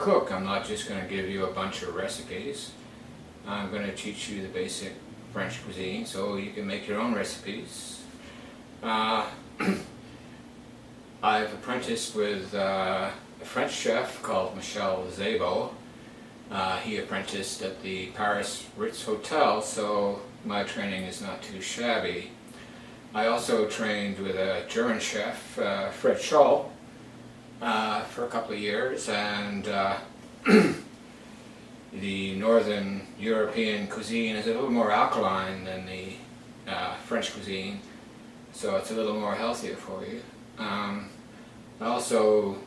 cook. I'm not just going to give you a bunch of recipes. I'm going to teach you the basic French cuisine so you can make your own recipes. I've apprenticed with a French chef called Michel Zabo. He apprenticed at the Paris Ritz Hotel, so my training is not too shabby. I also trained with a German chef, Fred Scholl, for a couple of years, and the Northern European cuisine is a little more alkaline than the French cuisine, so it's a little more healthier for you. I also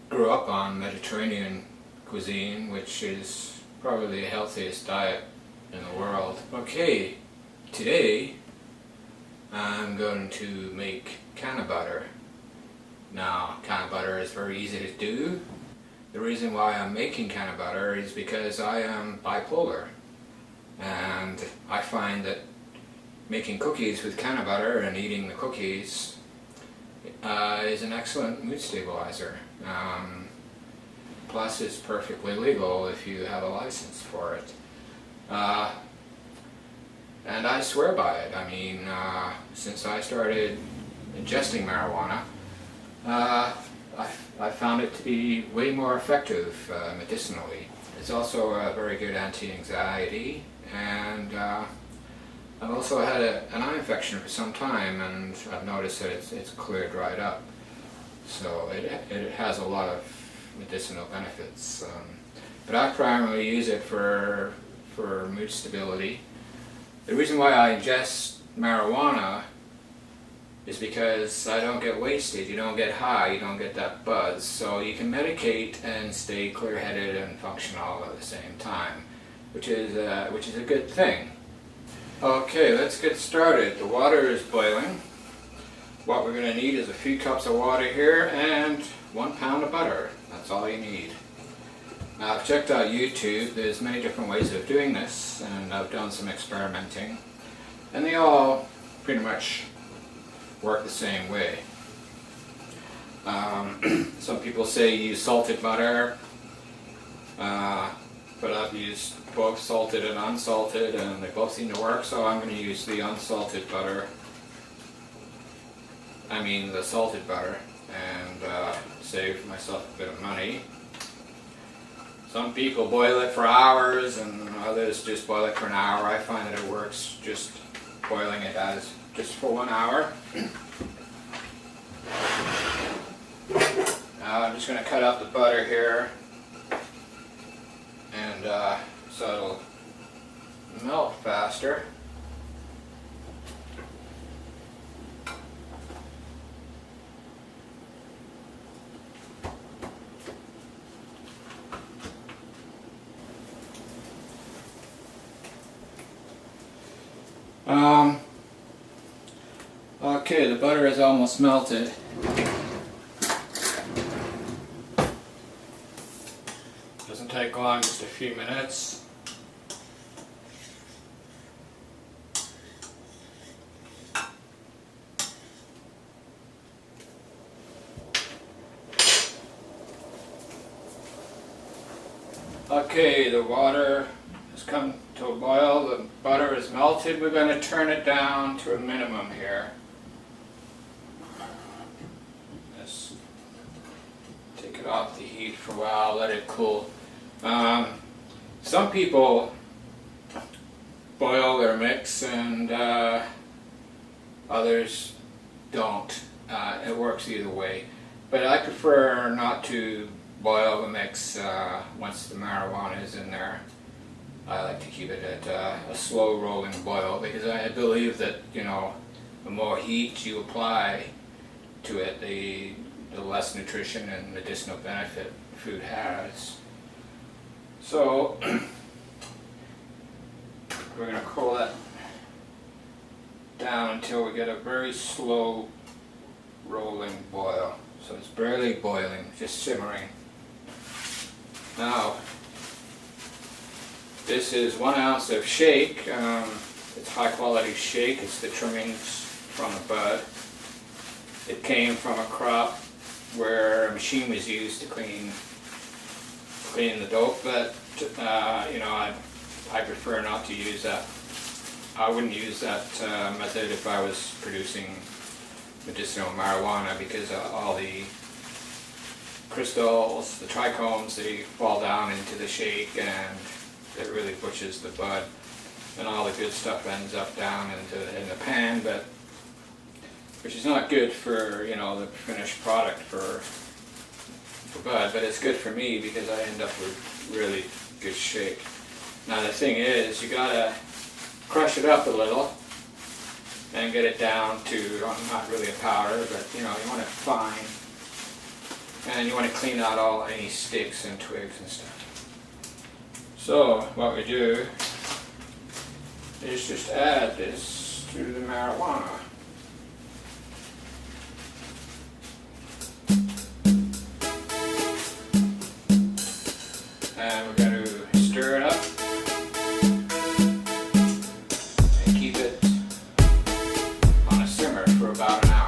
grew up on Mediterranean cuisine, which is probably the healthiest diet in the world. Okay, today I'm going to make canna butter. Now, canna butter is very easy to do. The reason why I'm making canna butter is because I am bipolar, and I find that making cookies with canna butter and eating the cookies is an excellent mood stabilizer. Plus it's perfectly legal if you have a license for it. And I swear by it. I mean, since I started ingesting marijuana, I found it to be way more effective medicinally. It's also a very good anti-anxiety, and I've also had an eye infection for some time, and I've noticed that it's clear dried up. So it has a lot of medicinal benefits. But I primarily use it for mood stability. The reason why I ingest marijuana is because I don't get wasted, you don't get high, you don't get that buzz. So you can medicate and stay clear-headed and functional at the same time, which is a good thing. Okay, let's get started. The water is boiling. What we're going to need is a few cups of water here and 1 pound of butter. That's all you need. Now, I've checked out YouTube. There's many different ways of doing this, and I've done some experimenting, and they all pretty much work the same way. Some people say use salted butter, but I've used both salted and unsalted, and they both seem to work, so I'm going to use the unsalted butter. I mean the salted butter, and save myself a bit of money. Some people boil it for hours, and others just boil it for an hour. I find that it works just boiling it as just for 1 hour. Now I'm just going to cut out the butter here, and so it'll melt faster. Okay, the butter is almost melted. Doesn't take long, just a few minutes. Okay, the water has come to a boil, the butter is melted. We're going to turn it down to a minimum here. Just take it off the heat for a while, let it cool. Some people boil their mix, and others don't. It works either way. But I prefer not to boil the mix once the marijuana is in there. I like to keep it at a slow rolling boil, because I believe that, you know, the more heat you apply to it, the less nutrition and medicinal benefit food has. So we're going to cool that down until we get a very slow rolling boil. So it's barely boiling, just simmering. Now, this is 1 ounce of shake. It's high quality shake. It's the trimmings from the bud. It came from a crop where a machine was used to clean clean the dope, but you know, I prefer not to use that. I wouldn't use that method if I was producing medicinal marijuana, because all the crystals, the trichomes, they fall down into the shake and it really pushes the bud, and all the good stuff ends up down in the pan, but which is not good for, you know, the finished product for bud, but it's good for me because I end up with really good shake. Now the thing is, you gotta crush it up a little and get it down to, not really a powder, but you know, you want it fine. And you want to clean out all any sticks and twigs and stuff. So what we do is just add this to the marijuana. And we're going to stir it up and keep it on a simmer for about an hour.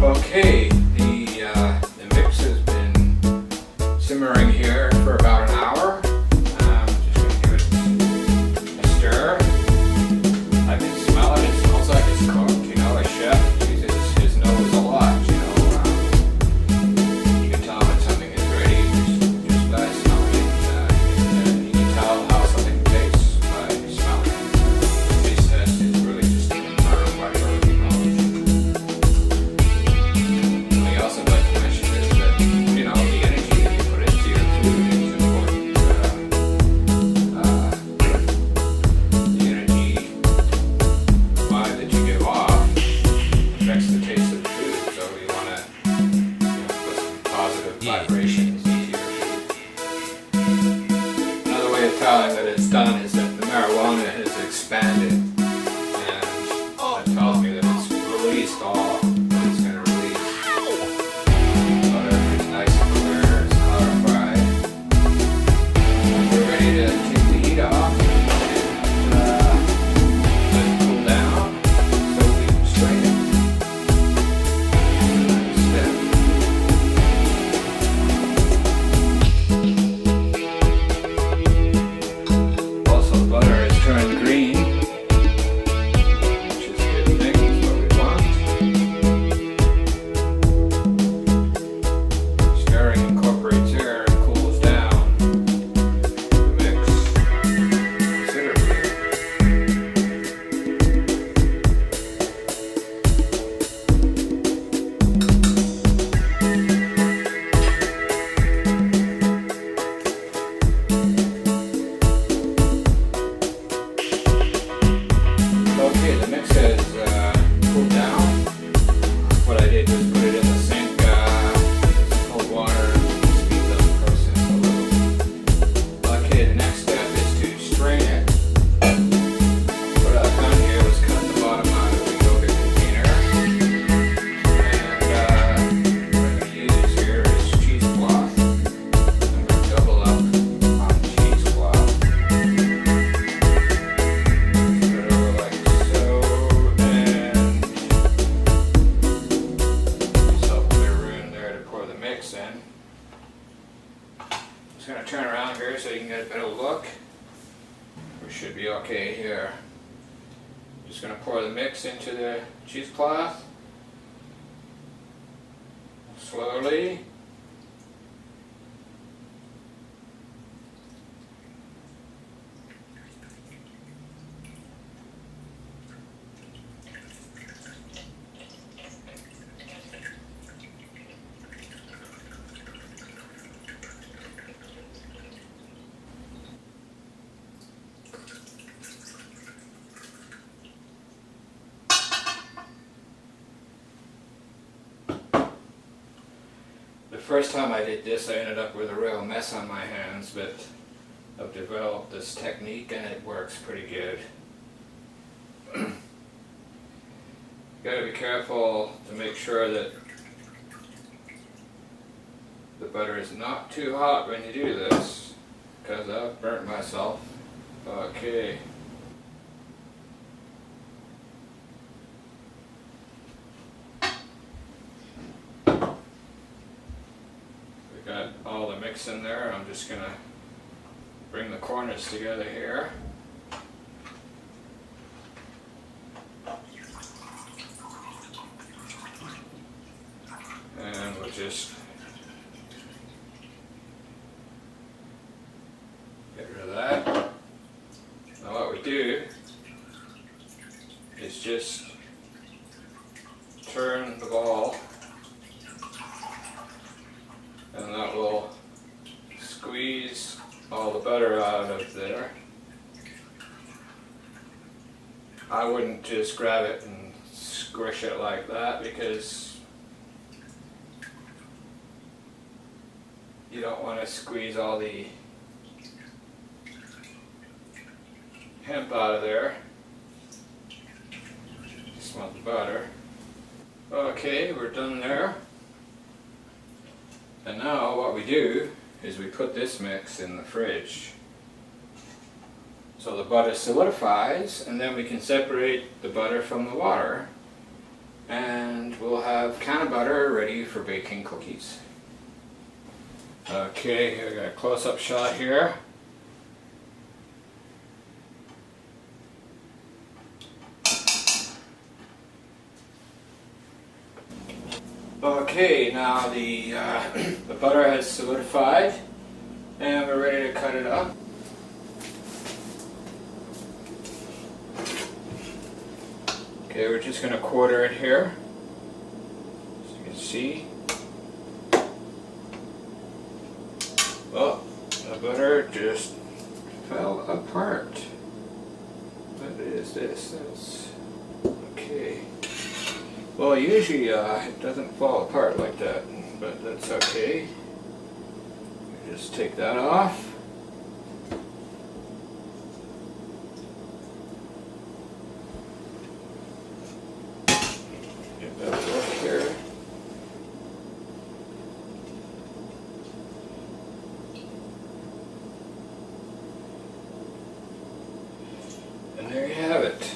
Okay, the mix has been simmering here for about an hour. I'm just going to give it a stir. I can smell it. It smells like it's cooked. You know, a chef uses his nose a lot. You know, you can tell when something is ready just by smelling it. You can tell how something tastes by smelling it. Taste test is really just a matter of what everybody knows. Vibrations into your food. Another way of telling that it's done is that the marijuana has expanded, and that tells me that it's released all that it's going to release. Butter is nice and clear, it's clarified. We're ready to take the heat off and let it cool down so we can strain it. Okay, the mix has cooled down. What I did was put it in the sink with cold water, speed up the process a little. Okay, the next step is to strain it. What I've done here was cut the bottom out of the yogurt container. And what I'm going to use here is cheesecloth. I'm going to double up on cheesecloth. In. Just going to turn around here so you can get a better look. We should be okay here. Just going to pour the mix into the cheesecloth slowly. first time I did this I ended up with a real mess on my hands, but I've developed this technique and it works pretty good. You gotta be careful to make sure that the butter is not too hot when you do this, because I've burnt myself. Okay. We got all the mix in there. I'm just gonna bring the corners together here. And we'll just get rid of that. Now what we do is just turn the ball, and that will squeeze all the butter out of there. I wouldn't just grab it and squish it like that, because you don't want to squeeze all the hemp out of there. Just want the butter. Okay, we're done there. And now what we do is we put this mix in the fridge. So the butter solidifies, and then we can separate the butter from the water, and we'll have can of butter ready for baking cookies. Okay, here we got a close-up shot here. Okay, now the butter has solidified, and we're ready to cut it up. Okay, we're just going to quarter it here, as you can see. Oh, the butter just fell apart. What is this? That's okay. Well, usually it doesn't fall apart like that, but that's okay. Just take that off. Get that off here. And there you have it.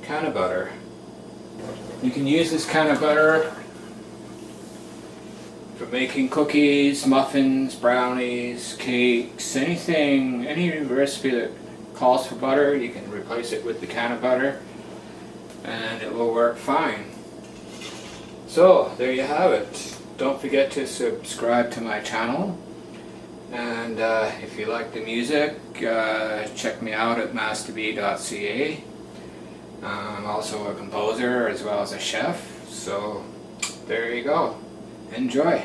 Can of butter. You can use this can of butter for making cookies, muffins, brownies, cakes, anything, any recipe that calls for butter, you can replace it with the can of butter and it will work fine. So there you have it. Don't forget to subscribe to my channel, and if you like the music, check me out at masterb.ca. I'm also a composer as well as a chef, so there you go. Enjoy!